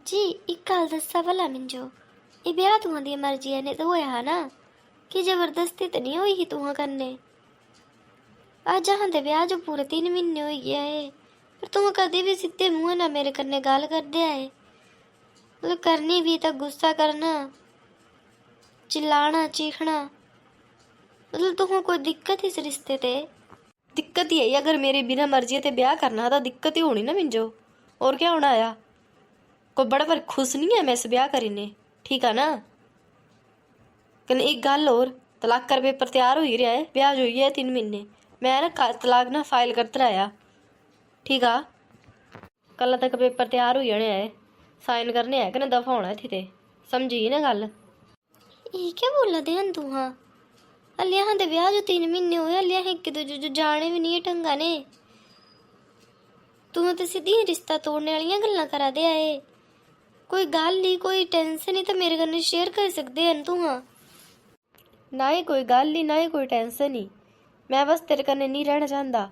जी एक गल दस्सा भला मिंजो, ये ब्याह तुहां दी मर्जी ने तो होया हा ना कि जबरदस्ती तो नहीं हुई ही तुहां कन्ने। अज अहां दे ब्याह जो पूरे 3 महीने हो गया है, पर तुहां कदे भी सीधे मुंह ना मेरे कन्ने गल करदे आए। मतलब करनी भी तो गुस्सा करना, चिल्लाना चीखना। मतलब तुहां कोई दिक्कत इस रिश्ते ते? दिक्कत ही है, अगर मेरी बिना मर्जी ते ब्याह करना तो दिक्कत ही होनी ना मिंजो। और क्या होना आया, कोई बड़ा पर खुश नहीं है मैं इस ब्याह करीने, ठीक है ना। कन्नै एक गल और, तलाक कर पेपर तैयार हो ही रहा है, ब्याह जो है 3 महीने मैं ना तलाक ना फाइल करते रहा, ठीक है। कल तक पेपर तैयार हो जाने है, साइन करने है कन्नै दफा होना इत्थे ते, समझी ना गल। ये क्या बोला दे हन तुहां? हल्ले अहां दे ब्याह जो 3 महीने होए, हल्ले अहां इक दूजे जो जाने भी नहीं ढंगा ने। तुहां ते सीधी रिश्ता तोड़ने वालियां गल्लां करा दे आए। कोई गल ही, कोई टेंशन ही तो मेरे कन्नै शेयर कर सकदे हन तुहां। ना ही कोई गल ही, ना ही कोई टेंशन ही, मैं बस तेरे कन्नै नहीं रहना चाहता।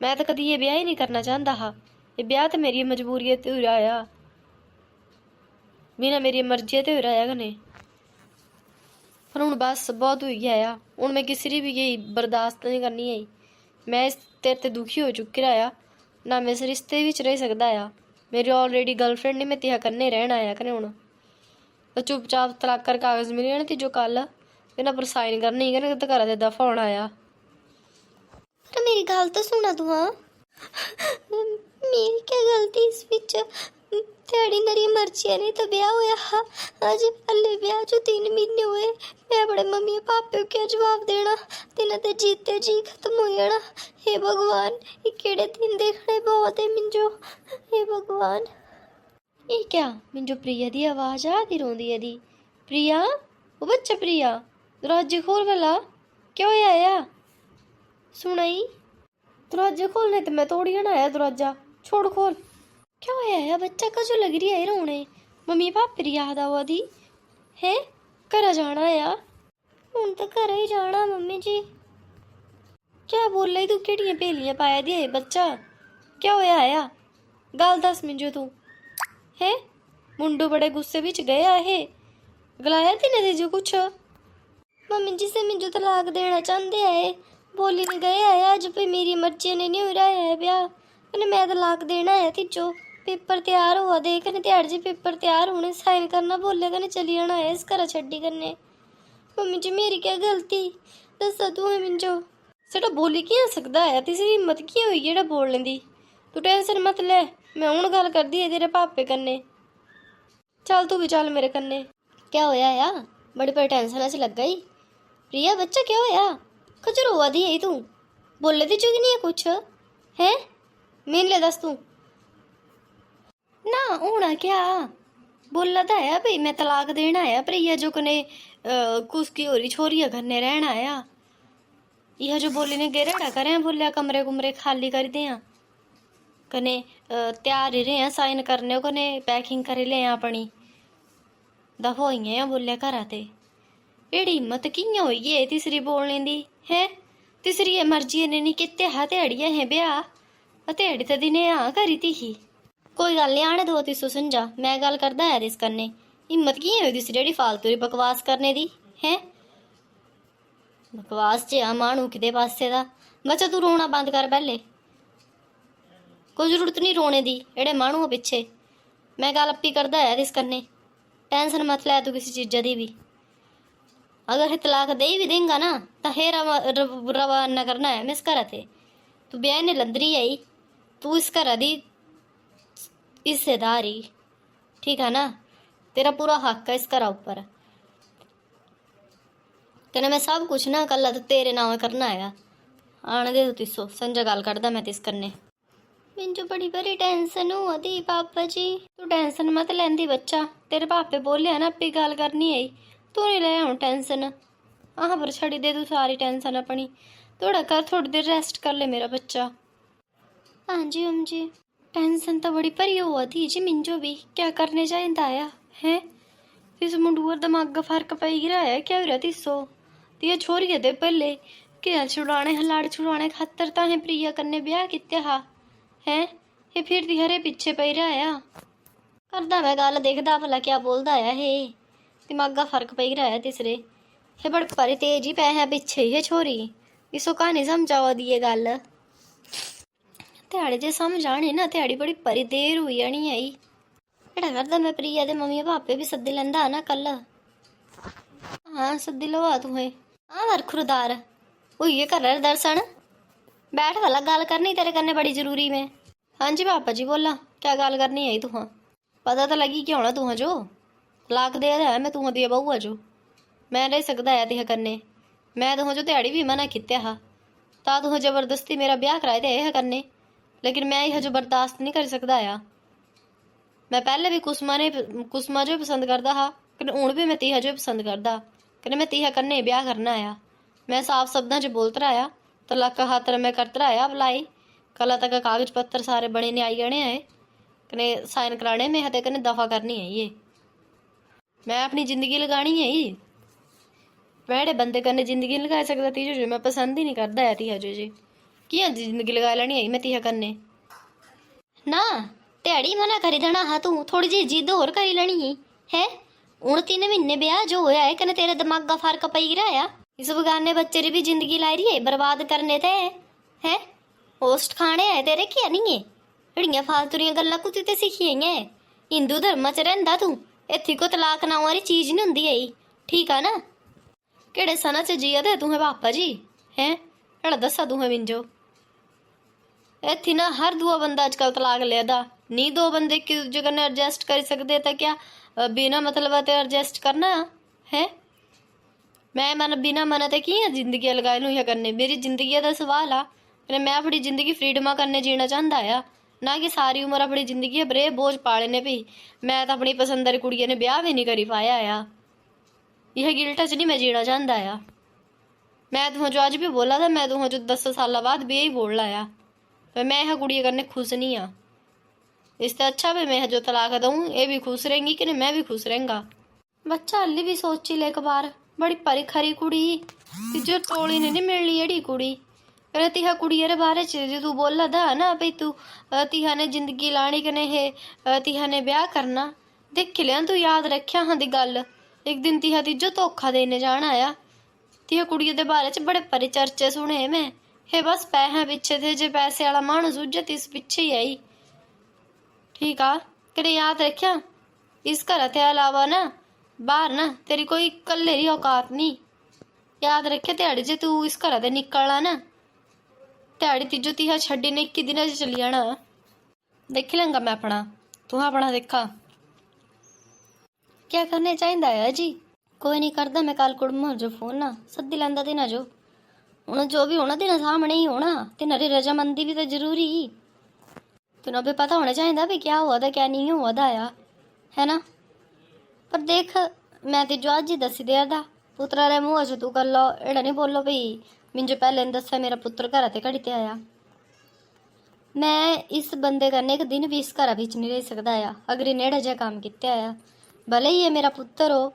मैं तो कदी ये ब्याह ही नहीं करना चाहता हा, ये ब्याह तो मेरी मजबूरी ते हो रहा, बिना मेरी मर्जी ते हो रहा कन्नै। पर हूँ बस बहुत हो गया, हूँ मैं किसी दी भी यही बर्दाश्त नहीं करनी है। मैं इस तेरे ते दुखी हो चुकी रहा, ना मैं इस रिश्ते विच रह सकदा आ। मेरी ऑलरेडी गर्लफ्रेंड नहीं, मैं तेहा कन्नै रहना आया कन्नै हूँ तो चुपचाप तलाक कर कागज मिल जाने तीजो कल, इन्हां पर साइन करने ही कन्नै ते घरा ते दफा होना आया। पर मेरी गल तो सुना तुहां। मेरी क्या गलती इस विच? तेरी मेरी मर्जी ने तो ब्याह होया हा। अज हल्ले ब्याह जो 3 महीने हुए, मैं बड़े मम्मी पापे को क्या जवाब देना? तिन्हां ते जीते जी खत्म हो जाना। हे भगवान, ये केड़े दिन देखने बहुत है मिंजो। हे भगवान, ये क्या मिंजो प्रिया दी आवाज आ दी रोंदी दी। प्रिया, ओ बच्चा प्रिया, दरवाजे खोल भला, क्या होया या? सुनाई, दरवाजे खोलने ते मैं तोड़ी ना आया दरवाजा, छोड़ खोल। क्या होया या, बच्चा कजो लग रही है रोने? मम्मी पापे दी याद आवा दी है, घरा जाना या? हुण तो घर ही जाना मम्मी जी। क्या बोल रही तू, केड़ियां भेलियां पाया दी है बच्चा? क्या होया या, गल दस मिंजो तू है। मुंडू बड़े गुस्से विच गया है, गलाया तिने ते जो कुछ? मम्मी जी से मिंजो तलाक देना चाहते है, बोली ने गए है अज भी मेरी मर्जी ने नहीं हो रहा है ब्याह, कन्नै मैं तलाक देना है तिजो। पेपर तैयार हुआ दे, कन्नै ध्याड़ जी पेपर तैयार होने, साइन करना बोले कन्नै चली जाना है इस घर छड्डी कन्नै। मम्मी जी मेरी क्या गलती, दस्सा तू है मिंजो। सेटा बोली कियां सकदा है, तेरी हिम्मत कियां होई जेड़ा बोलने दी? तू टेंशन मत ले, मैं हुण गल करदी है तेरे पापे कन्नै, चल तू भी चल मेरे कन्नै। क्या होया या, बड़ी बड़ी टेंशन च लग गई। प्रिया बच्चा क्या होया, कुछ रोआ दी है तू? बोले दी चुकी नहीं है कुछ है? मेन ले दस तू। ना होना क्या, बोला तो है भाई मैं तलाक देना आया, प्रिया जो कने कुसकी होरी छोरिया कन्नै रहना आया। यह जो बोली ने गेरेड़ा करें, बोलिया कमरे कुमरे खाली कर दें, कने तैयार ही रहे साइन करने, कने पैकिंग करी ले अपनी, दफा होई हैं बोलिया घरा ते। एड़ी हिम्मत कियां होई है तीसरी बोलने दी है? तीसरी ये मर्जी ने नहीं किते हा ध्याड़िया है ब्याह, ध्याड़ी तो दिने आ करी थी ही। कोई गल नहीं, आने दो तीसो समझा, मैं गल करदा है इस कन्नै। हिम्मत कियां होई तीसरी जेड़ी फालतू दी बकवास करने दी है? बकवास च आ मानू किदे पासे दा। बच्चा तू रोना बंद कर पहले, कोई जरूरत नहीं रोने दी एड़े मानू पिछे। मैं गल अपी करदा है इस कन्नै, टेंशन मत लै तू किसी चीजा दी भी। अगर तलाक दे भी देंगा ना तो हे रवाना करना है मैं इस घर ते। तू ब्याह ने लंदरी आई, तू इस घर दी हिस्सेदार ही, ठीक है ना। तेरा पूरा हक है इस घर उपर, कन्नै मैं सब कुछ ना कल तेरे नाम करना है। आने दे तू तिसो, संजा गल करदा मैं तिस कन्नै। मिंजो बड़ी बड़ी टेंशन हुआ दी पापा जी। तू टेंशन मत लैंदी बच्चा, तेरे पापे बोले ना अपनी गल करनी आई, तू नहीं ले हूँ टेंशन। आह पर छड़ी दे तू सारी टेंशन अपनी, थोड़ा कर थोड़ी देर रेस्ट कर ले मेरा बच्चा। हाँ जी हम जी। टेंशन तो बड़ी भरी हुआ थी जी मिंजो भी, क्या करने चाहिए आया है? इस मुंडूर दिमाग फर्क पई गिरा है, क्या हो रहा तिसो? ते छोरी दे पहले क्या छुड़ाने लड़ छुड़ाने खातर तां प्रिया कन्नै ब्याह कित्या हा है? ये फिर दी हरे पिछे पई रहा। करदा मैं गल, देखदा भला क्या बोलदा है हे। दिमागा फर्क पई रहा है तीसरे। हे बड़े परे तेज ही पै है पिछे ही है छोरी। इसो कहानी समझावा दी है गल। ध्याड़ी जे समझ आनी ना, ध्याड़ी बड़ी परी देर हुई जानी आई। एड़ा करदा मैं प्रिया दे मम्मी पापे भी सद्दी लैंदा ना कल। हाँ सद्दी लवा तुहें। हाँ वरखुरदार हुई है कर दर्शन। बैठ वाला गल करनी तेरे कन्ने बड़ी जरूरी में। हाँ जी पापा जी बोला, क्या गल करनी आई तुहां? पता तो लगी क्या होना तुहां जो लाख दे है मैं तुहां दी बहू जो मैं रह सकदा है तिह कन्ने। मैं तुहां जो ध्याड़ी भी मना कित्या हा ता तुहां जबरदस्ती मेरा ब्याह कराए ते यह करने, लेकिन मैं यह जो बर्दाश्त नहीं कर सकदा आ। मैं पहले भी कुसमा जो पसंद करदा हा, कने हुण भी मैं तिहा जो पसंद करदा, कने मैं तिहा कन्ने ब्याह करना आया। मैं साफ शब्दां च बोलत रहा तलाक खातर मैं करत रहा भलाई। कल तक कागज पत्तर सारे बने ने आई जाने आए, कने साइन कराने में हते कने दफा करनी है ये। मैं अपनी जिंदगी लगानी है ही। मैं बंदे कन्ने जिंदगी नहीं लगा सकदा तीजो जो मैं पसंद ही नहीं करदा है तिहा जो जी। कियां जिंदगी लगा लैनी है मैं तिहा कन्ने? ना ध्याड़ी मना करी देना हा तू, थोड़ी जी जिद होर करी लेनी ही है। हुण 3 महीने ब्याह जो होया है कने तेरे दिमागा फर्क पई रहा इस बगाने बच्चे री भी जिंदगी लाई रही है बर्बाद करने ते है। होस्ट खाने आए तेरे क्या नहीं है? एड़ियां फालतू दियां गल्लां कुत्ती ते सिखियां है। हिंदू धर्म च रहिंदा तू, इत्थे को तलाक नां वाली चीज नहीं हुंदी आई, ठीक है ना? केड़े सना च जिया दे तुहें पापा जी हैं? एड़ा दसा तुहें मिंजो इत्थे ना हर दूआ बंदा अजकल तलाक लेदा नहीं। 2 बंदे एक दूजे कन्नै एडजस्ट कर सकदे तां क्या बिना मतलब ते एडजस्ट करना है? मैं मन बिना मन ते कियां जिंदगी लगाई लूं करने? मेरी जिंदगी दा सवाल आ, कने मैं अपनी जिंदगी फ्रीडमा कन्नै जीना चाहंदा आ, ना कि सारी उम्र अपनी जिंदगी बरे बोझ पाले ने भी। मैं तो अपनी पसंद दी कुड़िया ने ब्याह भी नहीं करी पाया आ। यह गिल्ट च नहीं मैं जीना चाहंदा आ। मैं तुहां जो अज भी बोला था, मैं तुहां जो 10 साल बाद भी यही बोल लाया। मैं यह कुड़िया कन्नै खुश नहीं आ। इससे अच्छा भी मैं जो तलाक दूँ ये भी खुश रहेंगी कि मैं भी खुश रहेंगा। बच्चा हल्ली भी सोची ले एक बार। बड़ी परी खरी कुड़ी जो टोली ने नहीं मिलनी एड़ी कुड़ी। कने तिहा कुड़िया रे बारे च जो तू बोला दा ना भाई तू तिहा ने जिंदगी लानी कने हे तिहा ने ब्याह करना, देख लिया तू याद रखिया हाँ दी गल। एक दिन तिहा ती जो धोखा देने जाना आया। तिहा कुड़िया दे बारे च बड़े परे चर्चे सुने मैं। हे बस पैसे पिछे थे, जे पैसे वाला मानू सुझे इस पिछे ही आई, ठीक आ? कने याद रखिया इस घर ते अलावा ना बाहर ना तेरी कोई कल्ले दी औकात नहीं। याद रखे ध्याड़ी जे तू इस घर ते निकलना ना, ध्याड़ी तीजो तिहा छड्डी ने 21 दिन चली जाना। देख लेंगा मैं अपना, तू अपना देखा क्या करने चाहिए है जी। कोई नहीं करदा मैं कल कुड़म जो फोन ना सद्दी लैंदा देना जो हूँ जो भी होना तेना सामने ही होना। तेनारी रजामंदी भी तो जरूरी तेना भी पता होना चाहिए भी क्या हुआ था क्या नहीं हुआ था है ना? पर देख मैं तिजो अज ही दसी देदा पुत्रा रे मुँह च तू कर लो एड़ा नहीं बोलो भाई मिंजो पहले दसा मेरा पुत्र घर ते घड़ी ते आया। मैं इस बंदे कन्नै एक दिन भी इस घर बिच नहीं रह सकदा आ अगर इन्हें एड़ा जिहा काम कित्या आ। भले ही ये मेरा पुत्र हो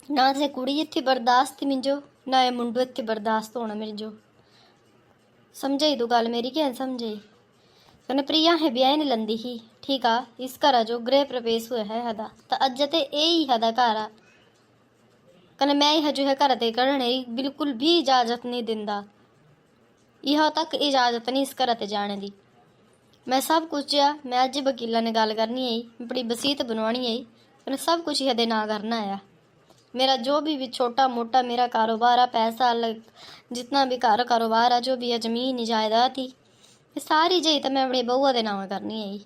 ना, से कुड़ी इत्थे बर्दाश्त मिंजो ना ये मुंडो इत्थे बर्दाश्त होना मेरे जो। समझाई तू गल मेरी क्या समझाई? कने प्रिया है ब्याह नहीं लंदी ही, ठीक आ? इस घर जो गृह प्रवेश हुआ है हदा तो अज ते यही हदा घर आ। कने मैं यह जो है घर ते करने बिल्कुल भी इजाजत नहीं दिंदा। यह तक इजाजत नहीं इस घर ते जाने दी। मैं सब कुछ आ मैं अज वकीला ने गल करनी आई, बड़ी बसीत बनवानी आई, कने सब कुछ यह ना करना आया। मेरा जो भी छोटा मोटा मेरा कारोबार आ, पैसा अलग जितना भी कारोबार आ, जो भी है जमीन जायदाद थी ये सारी जही तो मैं अपनी बहूआ के नाम करनी आई,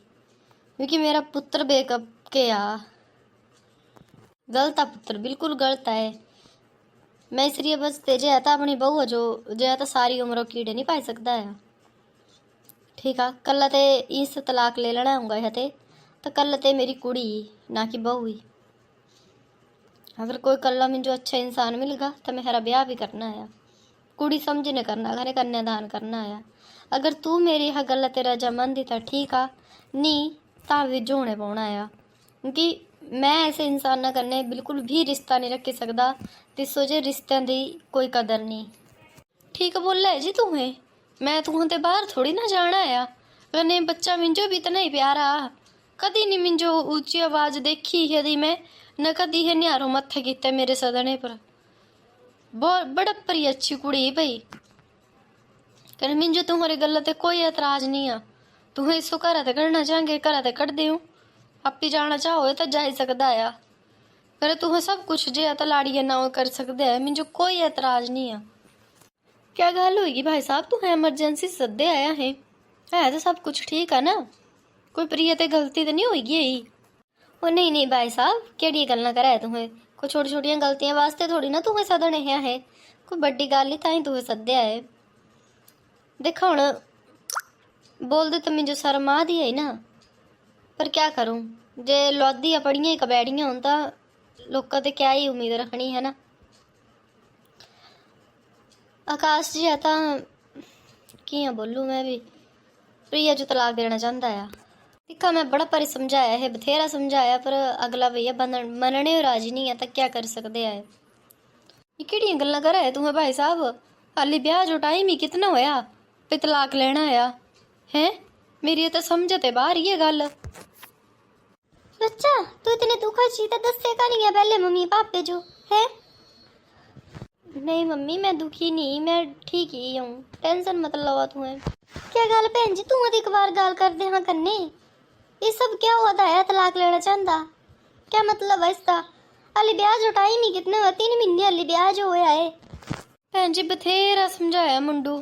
क्योंकि मेरा पुत्र बेकअप के आ गलत आ, पुत्र बिल्कुल गलत है। मैं इसलिए बस तेजे आता अपनी बहू जो जे तो सारी उम्र कीड़े नहीं पाई सकता है, ठीक है? कल ते इस तलाक ले लेना होगा यह तो कल ते मेरी कुड़ी ना कि बहू ही। अगर कोई कल्ला मुझे अच्छा इंसान मिलेगा तो मेरा ब्याह भी करना है, कुड़ी समझने करना घरे कन्यादान करना है। अगर तू मेरी यह गल तेरा जमन दी तो ठीक आ, नहीं तो भी जोने पाना है, क्योंकि मैं ऐसे इंसान कन्ने बिल्कुल भी रिश्ता नहीं रख सकदा। तिसो जे रिश्तों की कोई कदर नहीं, ठीक बोला है जी तुम्हें। मैं तुहां ते बाहर थोड़ी ना जाना है, कन्ने बच्चा मिंजो भी इतना ही प्यारा कदी नहीं मिंजो ऊंची आवाज देखी है दी मैं, न कदी है न्यारो मत्थे कीते मेरे सदने पर। बहुत बड़प्परी अच्छी कुड़ी भाई, कने मिंजो तुम्हारी गल ते कोई एतराज नहीं आ। तुम्हें इसो घर ते करना चाहेंगे घर ते कट देऊं, आपी जाना चाहो तो जाई सकदा आ, पर तुहें सब कुछ जे तो लाड़िया ना कर सकदे है, मिंजो कोई एतराज नहीं आ। क्या गल होगी भाई साहब, तुहें एमरजेंसी सदे आया है तो सब कुछ ठीक है ना, कोई प्रिय ते गलती तो नहीं होगी यही? ओ नहीं नहीं भाई साहब, केड़ी गल्लां करा है तुम्हें? कोई छोटी छोटियां गलतियां वास्ते थोड़ी ना तुम्हें सदने है, कोई बड्डी गल ही ताई तुम्हें सद्या है। देखो हुण बोलदे तो मिंजो शर्म आदी है ना, पर क्या करूं, जे लौदियां पड़ियां कबैड़ियां होन तां लोकां ते क्या ही उम्मीद रखनी है ना। आकाश जी है तां कियां बोलूं मैं भी, प्रिया जो तलाक देना चाहता है। दिखा मैं बड़ा परी समझाया है, बथेरा समझाया, पर अगला भैया मनने राजी नहीं है, तो क्या कर सकते है। ये केड़ियां गल्लां करा है तुम्हें भाई साहब, हाली ब्याह जो टाइम ही कितना होया पे तलाक लेना है? मेरी तो समझ ते बाहर ही है गल। बच्चा तू इतने दुखा ची तो दसेगा नहीं है पहले मम्मी पापे जो है? नहीं मम्मी मैं दुखी नहीं, मैं ठीक ही हूँ, टेंशन मत लवा तुम्हें। क्या गल भैन जी, तू एक बार गल कर दे हाँ कन्ने, ये सब क्या हुआ था है? तलाक लेना चाहता, क्या मतलब है इसका? हाली ब्याह जो टाइम ही कितने हुआ, 3 महीने हाली ब्याह जो होया है। भैन जी बथेरा समझाया मुंडू,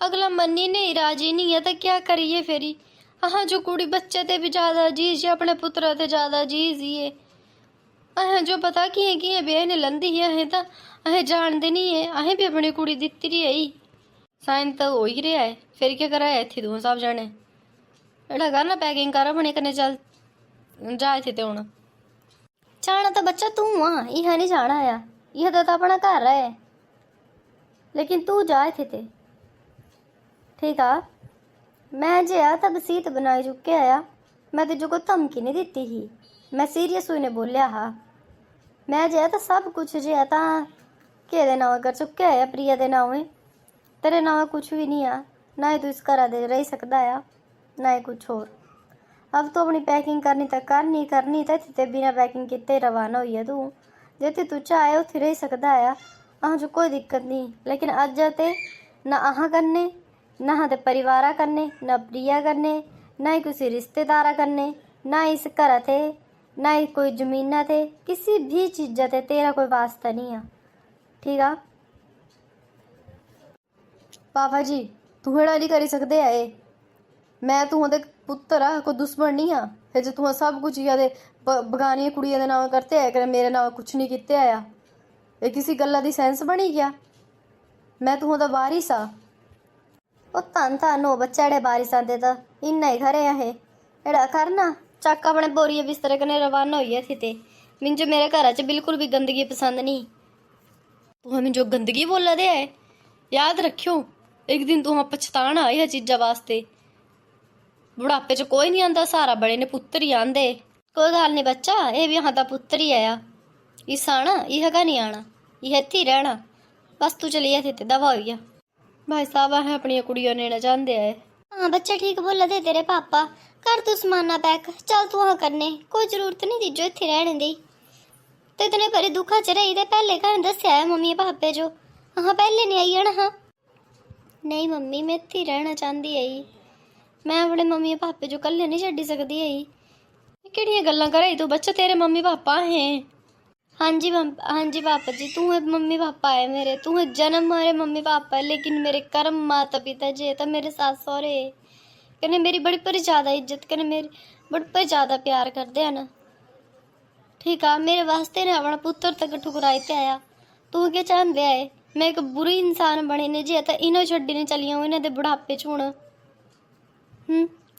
अगला मनी नहीं राजी नहीं है, तो क्या करिए फेरी। हाँ जो कुड़ी बच्चे ते भी ज्यादा जीज अपने पुत्र ते ज्यादा जीज ही अहें जो पता किए ब्याह ने लंदी है, अहें तो अहें जानते नहीं है, अहें भी अपनी कुड़ी दित्ती रही है, साइन तो हो ही रहा है, फिर क्या करा है इत्थे तू सब जाने एड़ा कर ना पैकिंग कर अपने कने चल जा इत्थे ते हुण। जाना तो बच्चा तू हाँ, यह नहीं जाना है, यह तो अपना घर है, लेकिन तू जा इत्थे ते ठीक है। मैं जे आ तब सीत बनाई चुके आया, मैं तुझे को धमकी नहीं दी ही, मैं सीरियस हुई ने बोलिया हा। मैं जे तो सब कुछ जे ता के नाव कर चुके आया, प्रिया दे नाव तेरे नाव कुछ भी नहीं आ, ना ही तू इस घर दे रह सकता आ, ना ही कुछ और। अब तो अपनी पैकिंग करनी तो करनी तो इत्थे बिना पैकिंग किते रवाना हुई है तू, जिते तू चाहे उत्थे रह सकता आ, अह जो कोई दिक्कत नहीं। लेकिन अज ते ना अह करने, ना हाँ परिवारा करने, ना प्रिया करने, ना ही किसी रिश्तेदारा करने, ना इस घर थे, ना ही कोई जमीना थे, किसी भी चीज़ा ते तेरा कोई वास्ता नहीं है ठीक है। पापा जी तू एड़ा नहीं करी सकते है, मैं तू दे पुत्तर आ, कोई दुश्मन नहीं आ, फिर जो तू सब कुछ या बगानिया कुड़िया नाम करते है कर मेरे नाम कुछ नहीं किते आया, ये किसी गल्ला दी सेंस बनी गया? मैं तू दा वारिस आ। ओ धन हो बच्चा एड़े बारिशां दे तो इन्ना ही खरे है, एड़ा करना चक अपने बोरिए बिस्तरे कने रवाना होइए थी। मिंजो मेरे घर च बिल्कुल भी गंदगी पसंद नहीं। तू मिंजो गंदगी बोला दे है, याद रखियो एक दिन तू पछताना यह चीज़ा वास्ते, बुढ़ापे च कोई नहीं आंदा सहारा, बड़े ने पुत्र ही आंदे। कोई गल नहीं बच्चा, ये भी यहाँ का पुत्र ही आया, इस आना यह का नहीं आना, यह इत्थे ही रहना, बस तू चलिए थे दवा हो गया। भाई साहब अहें अपनी कुड़ियों ने चाहते है। हाँ बच्चा ठीक बोला दे तेरे पापा, कर तू समाना पैक, चल तू हाँ करने, कोई जरूरत नहीं दी जो इत्थे रहने दी, तो इतने बड़े दुखा च रही, पहले घर दस्या है मम्मी पापे जो, हाँ पहले नहीं आई है ना। हाँ नहीं मम्मी मैं इत्थे रहना चाहती है, मैं अपने मम्मी पापे जो कल्ले नहीं छड्डी सकती है। केड़ियां गल्लां कराई तू बच्चा, तेरे मम्मी पापा हैं? हाँ जी पापा जी, तू है मम्मी पापा है मेरे, तू है जन्म मेरे मम्मी पापा है, लेकिन मेरे कर्म माता पिता जी तो मेरे सास सौरे कने मेरी बड़ी पर ज़्यादा इज्जत कने मेरी बड़ी पर ज़्यादा प्यार करते हैं ना ठीक है। मेरे वास्ते ने अपना पुत्र तक ठुकराई पे आया, तू क्या चाहते है मैं एक बुरी इंसान बने ने जी तो इन्हों छड्डी ने चली हूँ इन्हें बुढ़ापे च हूँ।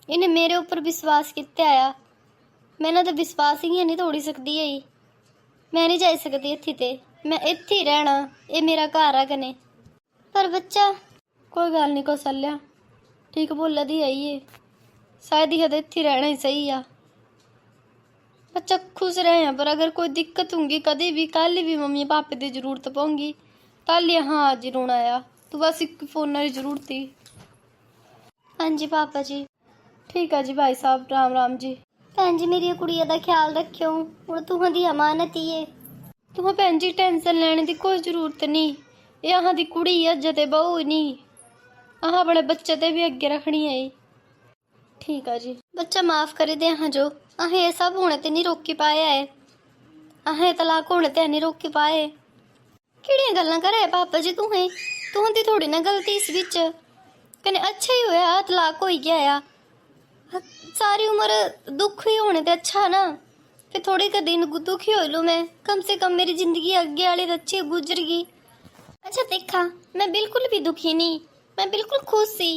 इन्हें मेरे ऊपर विश्वास किते आया, मैंने तो विश्वास ही नहीं तोड़ी सकती है, मैं नहीं जा सकती इत्थे ते, मैं इत्थे ही रहना, ये मेरा घर है कने। पर बच्चा कोई गल नहीं कौशल्या ठीक बोला दी है, ये शायद यह इत्थे रहना ही सही आ। बच्चा खुश रहे हैं, पर अगर कोई दिक्कत होंगी कभी भी कल भी मम्मी पापे की जरूरत पऊंगी कल हाँ आज रोना आया, तू बस एक फोन की जरूरत थी। हाँ जी पापा जी। ठीक है जी भाई साहब, राम राम जी। ਭੈਣ ਜੀ ਮੇਰੀ ਕੁੜੀਆਂ ਦਾ ਖਿਆਲ ਰੱਖਿਓ, ਹੁਣ ਤੁਹਾਡੀ ਅਮਾਨਤ ਹੀ ਏ। ਤੂੰ ਭੈਣ ਜੀ ਟੈਨਸ਼ਨ ਲੈਣ ਦੀ ਕੋਈ ਜ਼ਰੂਰਤ ਨਹੀਂ, ਇਹ ਆਹਾਂ ਦੀ ਕੁੜੀ ਆ ਜਦੇ ਬਹੂ ਨਹੀਂ, ਆਹ ਆਪਣੇ ਬੱਚੇ ਤੇ ਵੀ ਅੱਗੇ ਰੱਖਣੀ ਹੈ। ਠੀਕ ਆ ਜੀ, ਬੱਚਾ ਮਾਫ ਕਰ ਦੇ ਹਾਂ ਜੋ अहें ये सब होने ते नहीं रोकी पाया है, अहें तलाक होने ते नहीं रोकी पाए। किहड़ियां गल्लां करा है पापा जी तुहां दी थोड़ी ना गलती इस विच, कने अच्छा ही होया तलाक होई गया आ। सारी उम्र दुख ही होने ते अच्छा ना, फिर थोड़े क दिन दुखी हो लूँ मैं, कम से कम मेरी जिंदगी अगे वाली अच्छी गुजर गई। अच्छा देखा मैं बिल्कुल भी दुखी नहीं, मैं बिल्कुल खुश सी।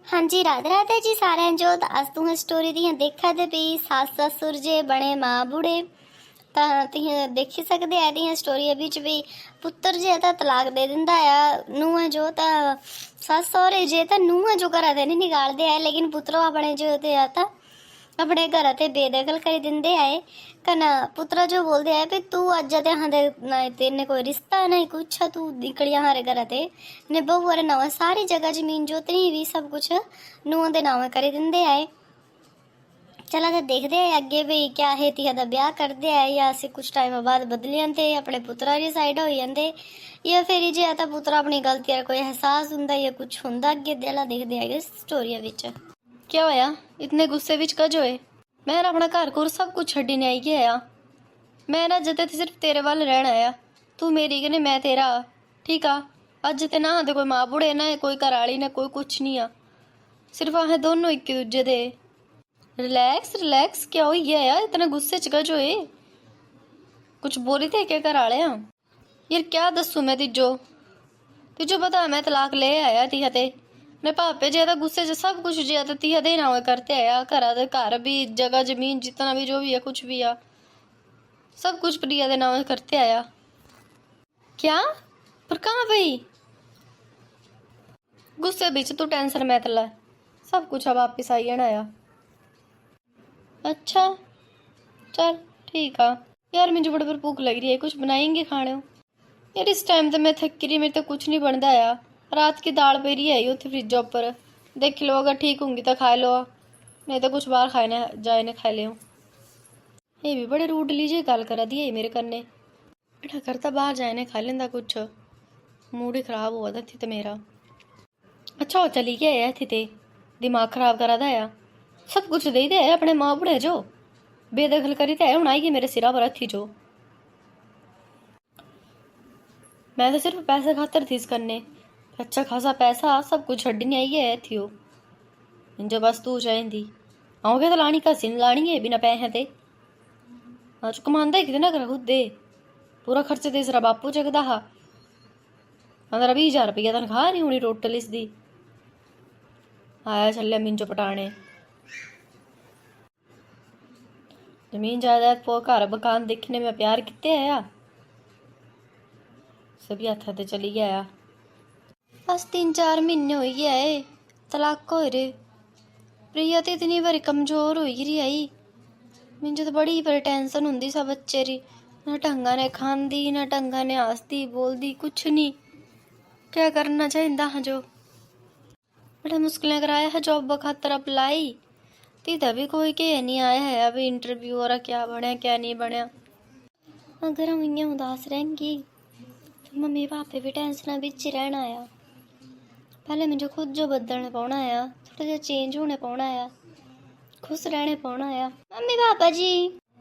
हाँ जी राधे राधे जी सारे जो अस तुम स्टोरी दियां देखा ते भी सास ससुर जे बने माँ बूढ़े तां तुसीं देखी सकदे आ। दियां स्टोरियां बिच भी पुत्तर जे तां तलाक दे दिंदा आ, नूंह जो तां सस सहुरे जे तां नूंह जो घरा ते नहीं निकालदे आ, लेकिन पुत्रो अपने जो ते आ तां अपने घर ते बेदखल कर दिंदे आए। कना पुत्रा जो बोलते आए भी तू अज ते हाँ ना तेने कोई रिश्ता नहीं कुछ, तू निकली हमारे घर ते ने बहू रे नाव सारी जगह जमीन जोतनी भी सब कुछ नूंह दे नाव कर दिंदे आए। चला तो देखते हैं अगे भी क्या है, तिया दा ब्याह करते आए या अस कुछ टाइम बाद बदली जाते अपने पुत्रा दी साइड हो जाते, या फिर जे आता पुत्रा अपनी गलती कोई एहसास हुंदा या कुछ हुंदा अगे दिला देखते हैं स्टोरिया विच। क्या होया इतने गुस्से विच कज होए? मैं अपना घर घुर सब कुछ छड्डी ने आई गया, मैं ना जते सिर्फ तेरे वाल रहना आया, तू मेरी कने मैं तेरा। ठीक आ अज ते ना ते कोई माँ बुढ़े ना कोई घर वाली ना कोई कुछ नहीं आ, सिर्फ अहें दोनों एक दूजे दे। रिलैक्स रिलैक्स क्या होई गया यार, इतना गुस्से च कज होए? कुछ बोली थे क्या घर वाले यार? क्या दसूं मैं तिजो पता मैं तलाक ले आया तिया ते ने पापे जे गुस्से च सब कुछ जे तिया दे ना करते आया, घर भी जगह जमीन जितना भी जो भी है कुछ भी आ सब कुछ प्रिया दे नाम करते आया। क्या पर कहाँ भाई गुस्से बीच तू टेंशन मत ला, सब कुछ अब वापिस आई जाना आया। अच्छा चल ठीक आ यार, मुझे बड़ी पर भूख लग रही है, कुछ बनाएंगे खाने यार? इस टाइम तो मैं थकी रही, मेरे तो कुछ नहीं बनता आया। रात की दाल पे रही है उत्थे फ्रिज ऊपर, देख लो अगर ठीक होंगी तो खा लो, नहीं तो कुछ बाहर खाए ना जाए ना खा लियो। ये भी बड़े रूड लीजिए गल करा दी है मेरे कन्ने, बेटा करता बाहर जाए ना खा लेंदा कुछ, मूड ही खराब हुआ था थी तो मेरा। अच्छा वो चली गया है थी ते दिमाग खराब करा दा है, सब कुछ दे दे अपने माँ बुढ़े जो बेदखल करी ते हूँ आई गई मेरे सिरा पर हथी जो। मैं तो सिर्फ पैसे खातर थी इस करने, अच्छा खासा पैसा सब कुछ छड्डने आई है थी जो बस तू चाहिए आओगे तो लानी घसी लानी है बिना पैसे ते अज कमांदा ही कि ना कर खुद दे, पूरा खर्च ते सिरा बापू चकदा हा। 15-20 हज़ार रुपया तनखाह नहीं होनी टोटल इसदी, आया चलिया मिंजो पटाने जमीन जायदाद पो घर मकान देखने में प्यार किते आया, सभी हथा ते चली गया। बस 3-4 महीने हो गया है तलाक हो रे, प्रिया तो इतनी बारी कमजोर हो रही आई, मुझे तो बड़ी बड़ी टेंशन होंगी सा बच्चे री, ना ढंगा ने खांदी ना ढंगा ने हंसदी बोलती कुछ नहीं, क्या करना चाहिए हाँ जो बड़ा मुश्किलें कराया है जॉब खातर अप्लाई, तीधा भी कोई कह नहीं आया है अभी इंटरव्यू और क्या बनया क्या नहीं बनया। अगर हम इं उदास रहेंगी तो मम्मी पापे भी टेंशन बिच ही रहना आया, पहले मुझे खुद जो बदलने पाना आया, थोड़ा जा चेंज होने पाना आया, खुश रहने पाना आया। मम्मी पापा जी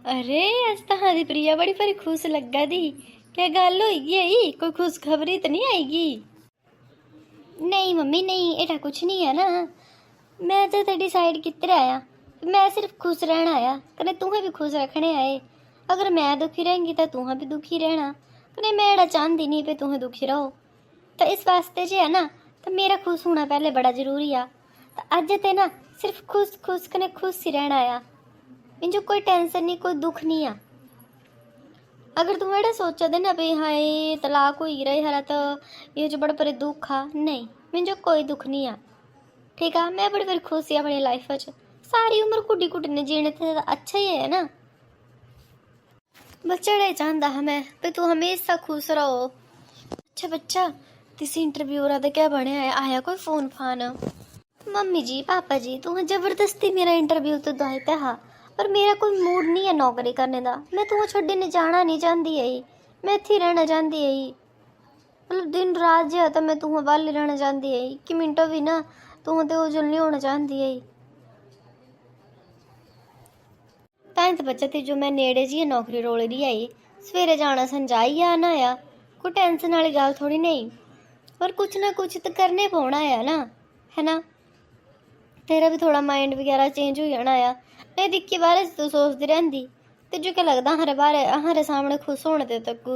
अरे अज तहां दी प्रिया बड़ी भारी खुश लगा दी, क्या गल होई गई? कोई खुश खबरी तो नहीं आएगी? नहीं मम्मी नहीं, एटा कुछ नहीं है ना, मैं तो डिसाइड किते आया, मैं सिर्फ खुश रहना आया, कने तुम्हें भी खुश रखने आए। अगर मैं दुखी रहेंगी तो तुम्हें भी दुखी रहना, कने मैं एड़ा चाहती नहीं पे तुम्हें दुखी रहो, तो इस वास्ते जे है ना तो मेरा खुश होना पहले बड़ा जरूरी आ। तो अज ते ना सिर्फ खुश खुश कने खुश ही रहना आया, मुझे कोई टेंशन नहीं कोई दुख नहीं आ। अगर तुम एड़ा सोचा दे ना भाई हाय तलाक हो रही हरा तो ये जो बड़ा बड़े दुख आ, नहीं मुझे कोई दुख नहीं आ। ठीक है मैं बड़ी बड़ी खुश ही अपनी लाइफ च, सारी उम्र कुड़ी कुड़ी ने जीने थे तो अच्छा ही है ना। बच्चा डे चाहता है मैं भाई तू हमेशा खुश रहो। अच्छा बच्चा तिस इंटरव्यू रा क्या बनया है, आया कोई फोन फान? मम्मी जी पापा जी तू जबरदस्ती मेरा इंटरव्यू तो दायता हा, पर मेरा कोई मूड नहीं है नौकरी करने का। मैं तू छड्डी ने जाना नहीं चाहती है, मैं इत्थे रहना चाहती है। मतलब दिन रात जो है तो मैं तू वाल रहना चाहती है कि मिनटों भी ना तू तो उजल नहीं होना चाहती है। तां तो बच्चा ती जो मैं नेड़े जी नौकरी रोल रही आई, सवेरे जाना संजाई आना आ, कोई टेंशन वाली गल थोड़ी नहीं। पर कुछ ना कुछ तो करने पौना है ना। तेरा भी थोड़ा माइंड वगैरह चेंज हो जाना आ। नहीं दिक्की बारे तू सोचती रहती तुझे क्या लगता हरे बारे हरे सामने खुश होने ते तक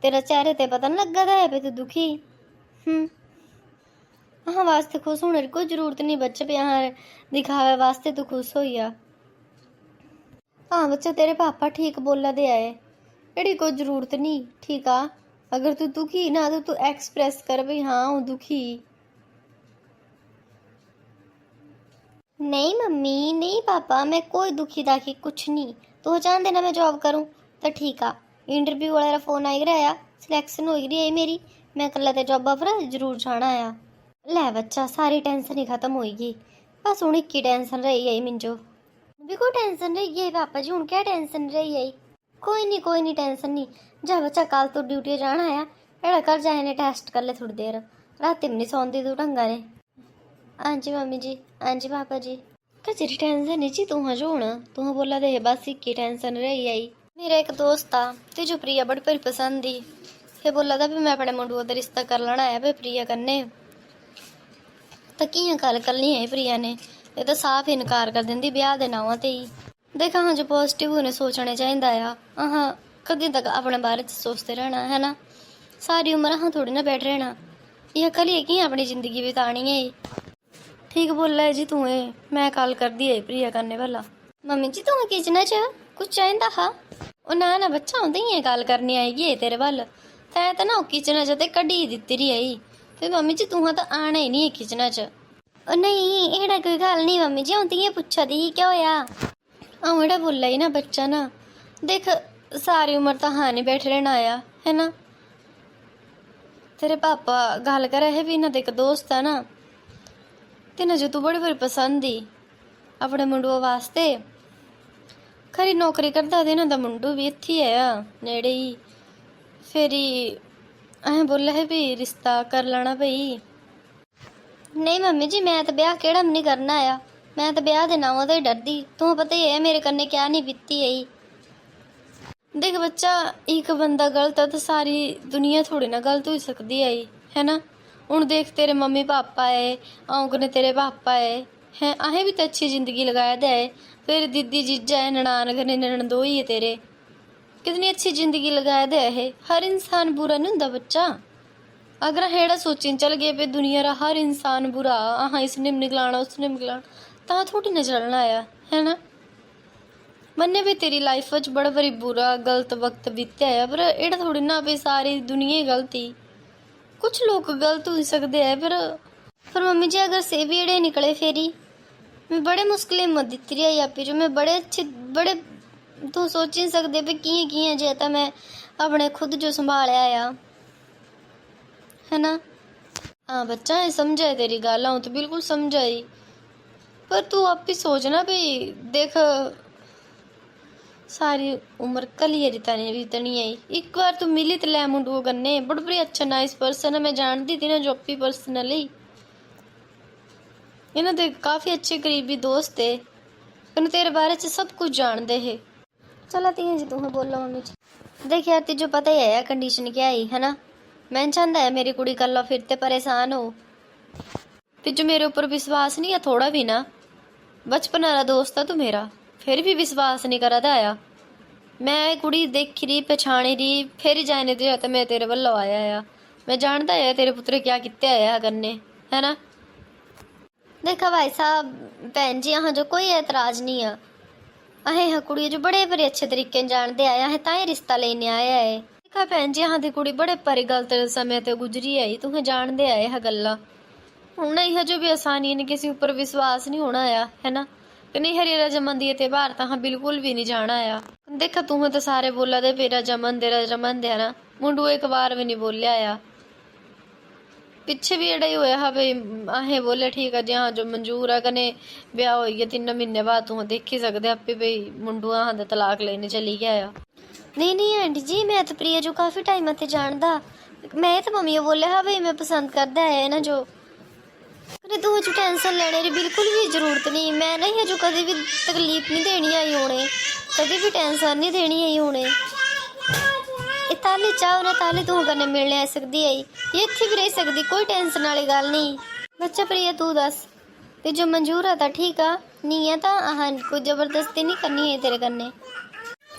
तेरा चेहरे ते पता नहीं लगा था पे तू दुखी। हाँ वास्ते खुश होने की कोई जरूरत नहीं बच्चे पे, यहाँ दिखावे वास्ते तू खुश हो या। हाँ बच्चा तेरे पापा ठीक बोला दे आए, एड़ी कोई जरूरत नहीं ठीक आ। अगर तू दुखी ना तो तू एक्सप्रेस कर भाई हाँ हूँ दुखी। नहीं मम्मी नहीं पापा मैं कोई दुखी दाखी कुछ नहीं। तू चाहते ना मैं जॉब करूँ तो ठीक आ। इंटरव्यू वाला फोन आई रहा, सिलेक्शन हो रही है मेरी, मैं कल ते जॉबा पर जरूर जाना आ। लै बच्चा सारी टेंशन ही खत्म होएगी, बस हूँ एक ही टेंशन रही है मिंजो भी। कोई टेंशन रही है पापा जी, हूँ क्या टेंशन रही है। कोई नहीं टेंशन नहीं। जा बच्चा कल तू ड्यूटी जाना है, एड़ा कर जाए ने टेस्ट कर ले थोड़ी देर, रात में नहीं सौंदी तू ढंगा ने। हाँ जी मम्मी जी, हाँ जी पापा जी। कचरी टेंशन नहीं जी तू जो हूँ तू बोला दे बस एक ही टेंशन रही आई। मेरा एक दोस्त था ते जो प्रिया बड़ी बड़ी पसंद ही, फिर बोला था भी मैं अपने मुंडुआ का रिश्ता कर लेना है भाई प्रिया कन्ने। तो कियां गल करनी है प्रिया ने, ये तो साफ इनकार कर देंदी ब्याह दे नावां ते ही। देखा हाँ जो पॉजिटिव उन्हें सोचने चाहिए आ। हाँ कभी तक अपने बारे च सोचते रहना है ना, सारी उम्र हाँ थोड़ी ना बैठ रहना, यह कल ही कि अपनी जिंदगी बितानी है। ठीक बोला है जी तू, मैं कल कर दी है प्रिया करने वाला। मम्मी जी तू किचन च कुछ चाहिए हा? ओ ना बच्चा आंदा ही है गल करनी आएगी तेरे वाल, तैं तो ना किचन च ते कड्ढी दित्ती री आई। फिर मम्मी जी तू तो आना ही नहीं है किचन च। नहीं एड़ा कोई गल नहीं मम्मी जी, आउं पुछा दी ही क्या होया। आऊं एड़ा बोला ही ना बच्चा ना, देख सारी उम्र तो हाँ नहीं बैठे रहना आया है ना। तेरे पापा गल करे है भी इन्हां दा एक दोस्त है ना, तिन्हां जो तू बड़ी बड़ी पसंद ही अपने मुंडुआ वास्ते। खरी नौकरी करता ते इन्हां दा मुंडू भी इत्थे ही है नेड़े ही। फिर अहें बोला है भी रिश्ता कर लेना भाई। नहीं मम्मी जी मैं तो ब्याह केड़ा नहीं करना आया, मैं तो ब्याह दे नावां तो ही डरदी। तू पता ही है मेरे कन्ने क्या नहीं बीती आई। देख बच्चा एक बंदा गलत है तो सारी दुनिया थोड़ी ना गलत हो सकती है ना। हूँ देख तेरे मम्मी पापा है, आऊँ कने तेरे पापा है अहें भी तो अच्छी जिंदगी लगाया दे है। तेरे दीदी जीजा है, ननान कने ननदोई है तेरे, कितनी अच्छी जिंदगी लगाया दे है। हर इंसान बुरा नहीं होंदा बच्चा। अगर हेड़ा सोचन चल गए पे दुनिया रा हर इंसान बुरा, हाँ इसने निकलाना उसने निकलाना, ता थोड़ी न चलना आया है ना। मन्ने भी तेरी लाइफ च बड़ा बड़ी बुरा गलत वक्त बीते आया, पर एड़ा थोड़ी ना पे सारी दुनिया ही गलत ही। कुछ लोग गलत हो सकते हैं पर मम्मी जी अगर से भी एड़े निकले फेरी मैं बड़े मुश्किलें मत दित्ती रही आपी जो मैं बड़े अच्छे बड़े तू सोच नहीं सकते भी कियां जे तो मैं अपने खुद जो संभालिया आ है ना। हाँ बच्चा है समझाए तेरी गल, आऊँ तो बिल्कुल समझाई, पर तू आप ही सोचना भाई देख सारी उम्र कलिए बीतनी आई। एक बार तू मिली तो लै मुंडुओ कन्ने, बड़ा बड़ी अच्छा नाइस पर्सन है, मैं जानती थी ना जो अपी पर्सनली। इन्हें तो काफ़ी अच्छे करीबी दोस्त है, कन्ने तेरे बारे च सब कुछ जानते है। चला ती जी तुम्हें बोला मम्मी जी। देख यार तुझे पता ही है कंडीशन क्या है ना। मैं चाहता है मेरी कुड़ी कल्ला फिर ते परेशान हो, तुझे मेरे ऊपर विश्वास नहीं है थोड़ा भी ना। बचपन वाला दोस्त है तू मेरा, फिर भी विश्वास नहीं करा था आया। मैं कुड़ी देखी रही पछाणी रही फिर जाने दे तो मैं तेरे वालों आया। मैं जानता है तेरे पुत्र क्या कितने आया करने है ना। देखा भाई साहब भैन जी यहाँ जो कोई एतराज नहीं है, अहें हाँ कुड़ी जो बड़े बड़े अच्छे तरीके जानते आया है ताई रिश्ता लेने आया है। देखा भैन जी यहाँ की कुड़ी बड़े परी गलत समय ते गुजरी आई, तुम्हें जानते आए है गल्ला। हूँ नहीं जो भी आसानी ने किसी ऊपर विश्वास नहीं होना आया है ना। नहीं हरी रजमन दिए ते बाहर तो हाँ बिल्कुल भी नहीं जाना आया। देखा तुम्हें तो सारे बोला दे फिर रजमन दे है ना, मुंडू एक बार भी नहीं बोलिया आया। पिछे भी एड़ा ही होया हा भाई अहें बोले ठीक है जी हाँ जो मंजूर है कने ब्याह हो गया 3 महीने बाद तू देख ही सकदे आपे भाई मुंडू हाँ दे तलाक लेने चली गया आ। नहीं नहीं आंटी जी मैं तो प्रिया जो काफ़ी टाइम ते जानदा मैं तो मम्मी बोले हाँ भाई मैं पसंद करदा है ना जो अरे तू हजू टेंशन लेने की बिल्कुल भी जरूरत नहीं मैं नहीं हजू कभी भी तकलीफ नहीं देनी आई उन्हें कभी भी टेंशन नहीं देनी आई उन्हें ताले चाहो ना ताले तू कन्नै मिलने आ सकदी है ये इत्थे भी रह सकदी कोई टेंशन वाली गल नहीं बच्चा प्रिया तू दस ते जो मंजूर है तो ठीक है नहीं है तो अहां कोई जबरदस्ती नहीं करनी है तेरे कन्नै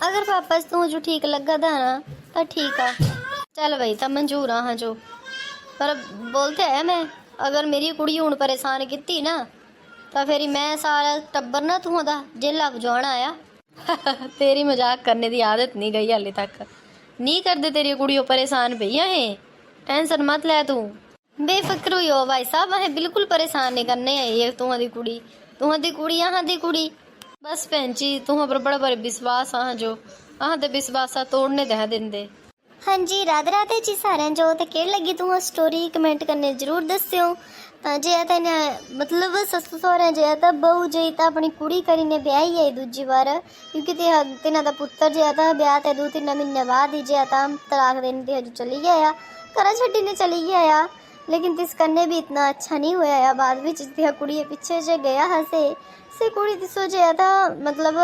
अगर पापा तू जो ठीक लगा था ना तो ठीक है चल भाई तो मंजूर हाँ जो पर बोलते है मैं अगर मेरी कुड़ी हूँ परेशान की ना तो फिर मैं सारा टब्बर ना तू दा जेला बजाना आया तेरी मजाक करने की आदत नहीं गई हाले तक नहीं करदे तेरी कुड़ियों परेशान भैया है टेंशन मत ले तू बेफिक्र हुई हो भाई साहब अहें बिल्कुल परेशान नहीं करने है ये तुम्हारी कुड़ी यहाँ दी कुड़ी बस भैन जी तुह पर बड़ा बड़े विश्वास हाँ जो अह ते विश्वासा तोड़ने दे दिंदे। हाँ जी राधे राधे जी सारे जो तो केड़ लगी तू स्टोरी कमेंट करने जरूर दस्यो जे तो मतलब सस्सु सौरे जे तो बहू जी तो अपनी कुड़ी करीने ब्याही आई दूजी बार क्योंकि तिन्हां दा पुत्तर जे तो ब्याह ते 2-3 महीने बाद ही जे तो तलाक देने दी हजू चली गया घर छड्डीने चली गया लेकिन तिस कन्ने भी इतना अच्छा नहीं होया बाद विच कुड़ी पिछे जे गया से कुड़ी तिसो जे तो मतलब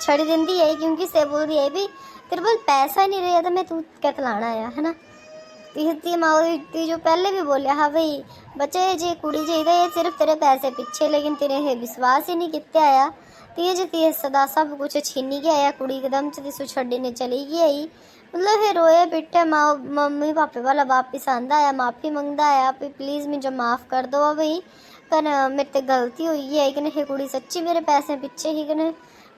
छड़ी देंदी है क्योंकि से बोलदी है भी तेरे पास पैसा नहीं रहा तो मैं तू क्या तलाना आया है ना ती माँ ती जो पहले भी बोलिया हाँ भाई बच्चे जे कुड़ी जी ये सिर्फ तेरे पैसे पीछे लेकिन तेरे ये विश्वास ही नहीं किते आया ती जे ती सदा सब कुछ छीनी के आया कुड़ी एकदम से तिसो छड्डीने चली गई आई मतलब फिर रोए पिटे माँ मम्मी पापे वाला वापिस आंदा आया माफ़ी मंगदा आया भी प्लीज़ मुझे माफ़ कर दो भाई कन मेरे ते गलती हुई है कि ये कुड़ी सच्ची मेरे पैसे पीछे ही कने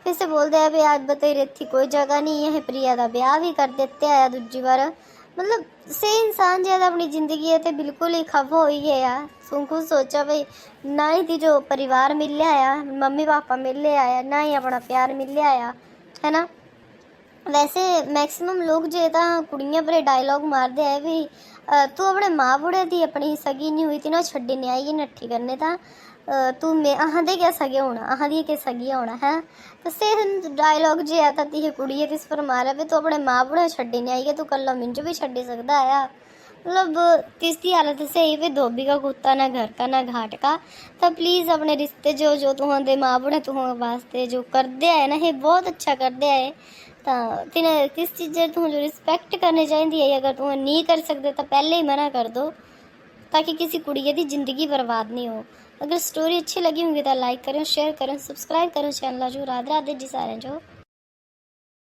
फिर से बोलते हैं भी आज बतेरे थी कोई जगह नहीं है प्रिया का ब्याह भी कर देते आया दूजी बार मतलब से इंसान ज्यादा अपनी जिंदगी है तो बिल्कुल ही खफ हो ही है यार तुम खुद सोचा भाई ना ही थी जो परिवार मिल आया मम्मी पापा मिल आया ना ही अपना प्यार मिल आया है ना वैसे मैक्सिमम लोग जो कुड़ियां पर डायलॉग मारते हैं भी तू अपने माँ बुढ़े थी अपनी सगी नहीं हुई थी ना छड्डी नहीं आई नट्ठी करने था तू मैं अहां दे क्या सगे होना अहां दी के सगी होना है तो से डायलॉग जे आता ती कुड़ी है तिस पर मारे भी तो अपने माँ बुढ़े छड्डी नहीं आई है तू कल्ला मिंजो भी छड्डी सकदा आया मतलब तिसकी हालत से ही भी धोबी का कुत्ता ना घर का ना घाट का तो प्लीज़ अपने रिश्ते जो तुहां माँ बुढ़े तुहां वास्ते जो करते है ना ये बहुत अच्छा करते है तो तिन्हें किस चीज़ तुम जो रिस्पेक्ट करनी चाहिए है अगर तुम नहीं कर सकते तो पहले ही मना कर दो ताकि किसी कुड़ी की ज़िंदगी बर्बाद नहीं हो। अगर स्टोरी अच्छी लगी होंगी तो लाइक करें शेयर करें सब्सक्राइब करें चैनल जो राधे राधे जी सारे जो।